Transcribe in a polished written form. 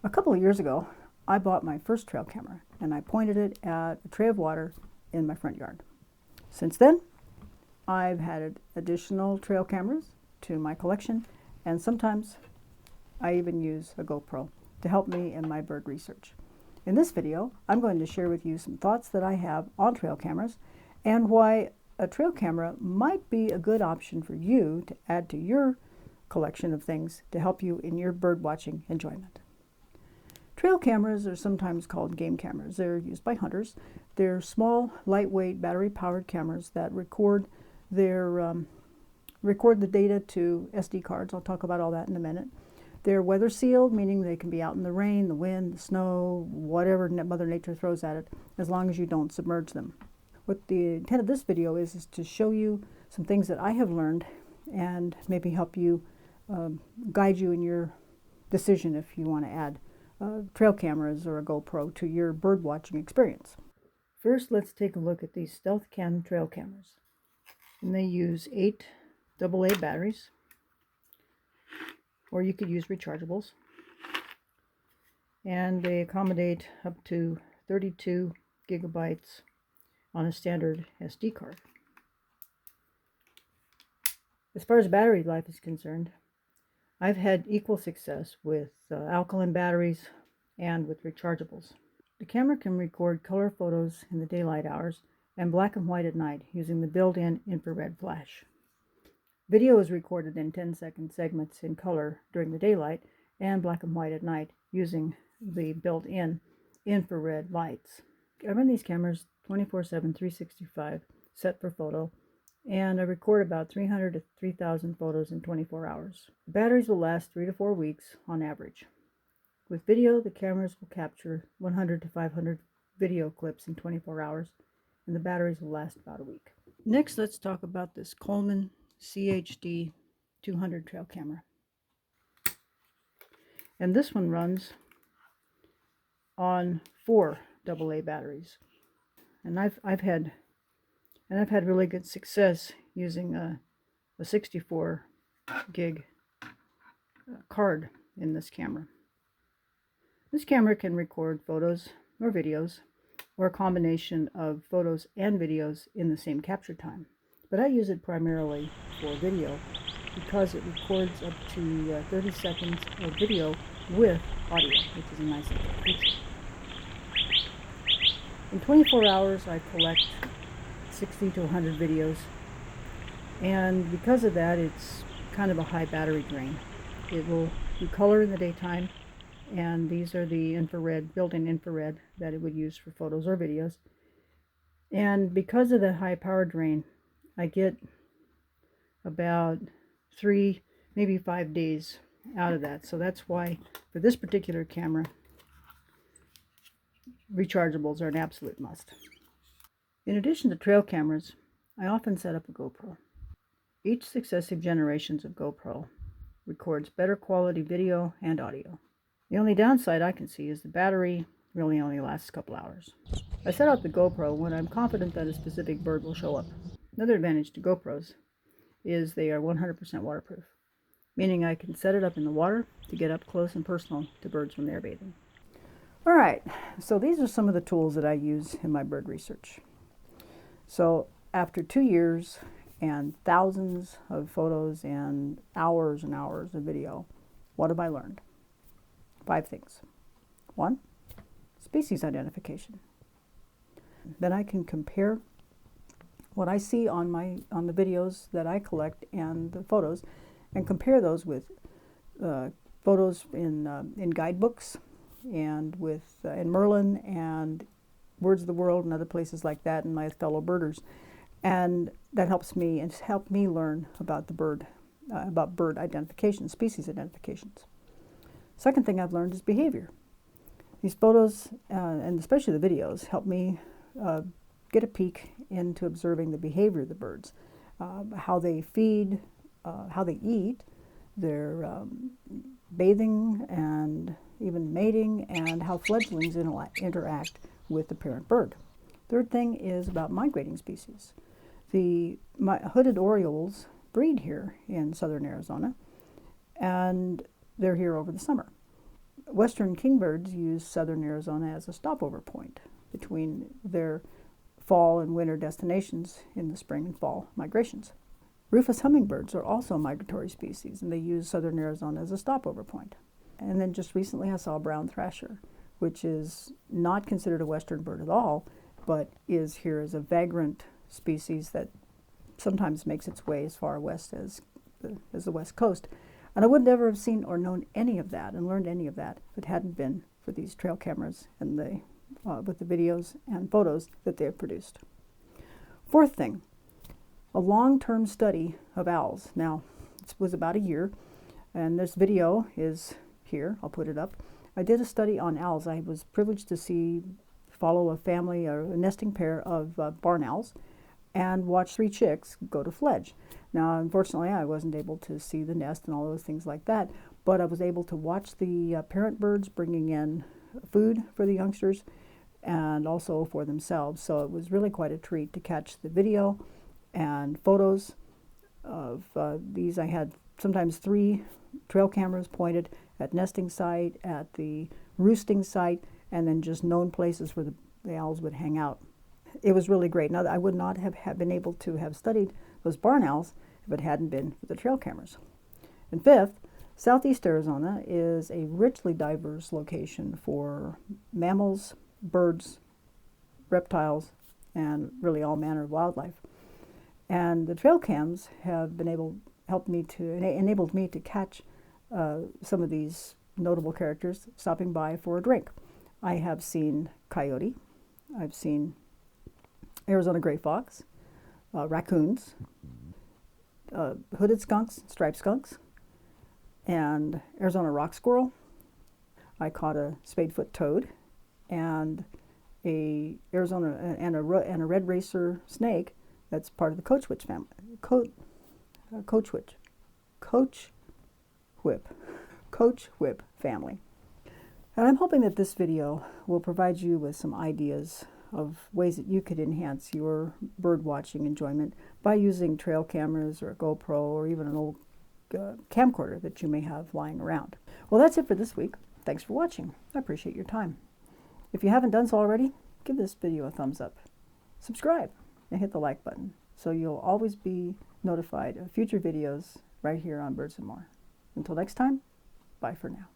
A couple of years ago, I bought my first trail camera and I pointed it at a tray of water in my front yard. Since then, I've added additional trail cameras to my collection, and sometimes I even use a GoPro to help me in my bird research. In this video, I'm going to share with you some thoughts that I have on trail cameras and why a trail camera might be a good option for you to add to your collection of things to help you in your bird watching enjoyment. Trail cameras are sometimes called game cameras. They're used by hunters. They're small, lightweight, battery-powered cameras that record the data to SD cards. I'll talk about all that in a minute. They're weather sealed, meaning they can be out in the rain, the wind, the snow, whatever Mother Nature throws at it, as long as you don't submerge them. What the intent of this video is to show you some things that I have learned and maybe help you guide you in your decision if you want to add trail cameras or a GoPro to your bird watching experience. First, let's take a look at these Stealth Cam trail cameras. And they use 8 AA batteries, or you could use rechargeables. And they accommodate up to 32 gigabytes on a standard SD card. As far as battery life is concerned, I've had equal success with alkaline batteries and with rechargeables. The camera can record color photos in the daylight hours and black and white at night using the built-in infrared flash. Video is recorded in 10-second segments in color during the daylight and black and white at night using the built-in infrared lights. I run these cameras 24/7, 365, set for photo, and I record about 300 to 3,000 photos in 24 hours. The batteries will last 3 to 4 weeks on average. With video, the cameras will capture 100 to 500 video clips in 24 hours, and the batteries will last about a week. Next, let's talk about this Coleman CHD200 trail camera. And this one runs on 4 AA batteries. And I've had really good success using a 64 gig card in this camera. This camera can record photos or videos, or a combination of photos and videos in the same capture time. But I use it primarily for video because it records up to 30 seconds of video with audio, which is a nice little feature. In 24 hours, I collect 60 to 100 videos, and because of that, it's kind of a high battery drain. It will do color in the daytime, and these are the infrared, built-in infrared that it would use for photos or videos. And because of the high power drain, I get about 3, maybe 5 days out of that. So that's why for this particular camera, rechargeables are an absolute must. In addition to trail cameras, I often set up a GoPro. Each successive generations of GoPro records better quality video and audio. The only downside I can see is the battery really only lasts a couple hours. I set up the GoPro when I'm confident that a specific bird will show up. Another advantage to GoPros is they are 100% waterproof, meaning I can set it up in the water to get up close and personal to birds when they're bathing. All right, so these are some of the tools that I use in my bird research. So after 2 years and thousands of photos and hours of video, what have I learned? 5 things. 1, species identification. Then I can compare what I see on the videos that I collect and the photos, and compare those with photos in guidebooks and with in Merlin and Words of the World and other places like that, and my fellow birders, and that helps me and helped me learn about the bird, about bird identification, species identifications. Second thing I've learned is behavior. These photos and especially the videos help me get a peek into observing the behavior of the birds, how they feed, how they eat, their bathing and even mating, and how fledglings interact with the parent bird. Third thing is about migrating species. The hooded orioles breed here in southern Arizona, and they're here over the summer. Western kingbirds use southern Arizona as a stopover point between their fall and winter destinations in the spring and fall migrations. Rufous hummingbirds are also migratory species, and they use southern Arizona as a stopover point. And then just recently I saw a brown thrasher, which is not considered a western bird at all, but is here as a vagrant species that sometimes makes its way as far west as the west coast. And I would never have seen or known any of that and learned any of that if it hadn't been for these trail cameras and with the videos and photos that they have produced. Fourth thing, a long-term study of owls. Now, it was about a year, and this video is here. I'll put it up. I did a study on owls. I was privileged to follow a family, or a nesting pair of barn owls, and watch 3 chicks go to fledge. Now, unfortunately, I wasn't able to see the nest and all those things like that, but I was able to watch the parent birds bringing in food for the youngsters and also for themselves. So it was really quite a treat to catch the video and photos of these. I had sometimes 3 trail cameras pointed at nesting site, at the roosting site, and then just known places where the owls would hang out. It was really great. Now, I would not have been able to have studied those barn owls if it hadn't been for the trail cameras. And fifth, Southeast Arizona is a richly diverse location for mammals, birds, reptiles, and really all manner of wildlife. And the trail cams have enabled me to catch some of these notable characters stopping by for a drink. I have seen coyote, I've seen Arizona gray fox, raccoons, hooded skunks, striped skunks, and Arizona rock squirrel. I caught a spadefoot toad and a red racer snake that's part of the coachwitch family. Coachwhip family. And I'm hoping that this video will provide you with some ideas of ways that you could enhance your bird watching enjoyment by using trail cameras or a GoPro or even an old camcorder that you may have lying around. Well, that's it for this week. Thanks for watching. I appreciate your time. If you haven't done so already, give this video a thumbs up. Subscribe and hit the like button so you'll always be notified of future videos right here on Birds and More. Until next time, bye for now.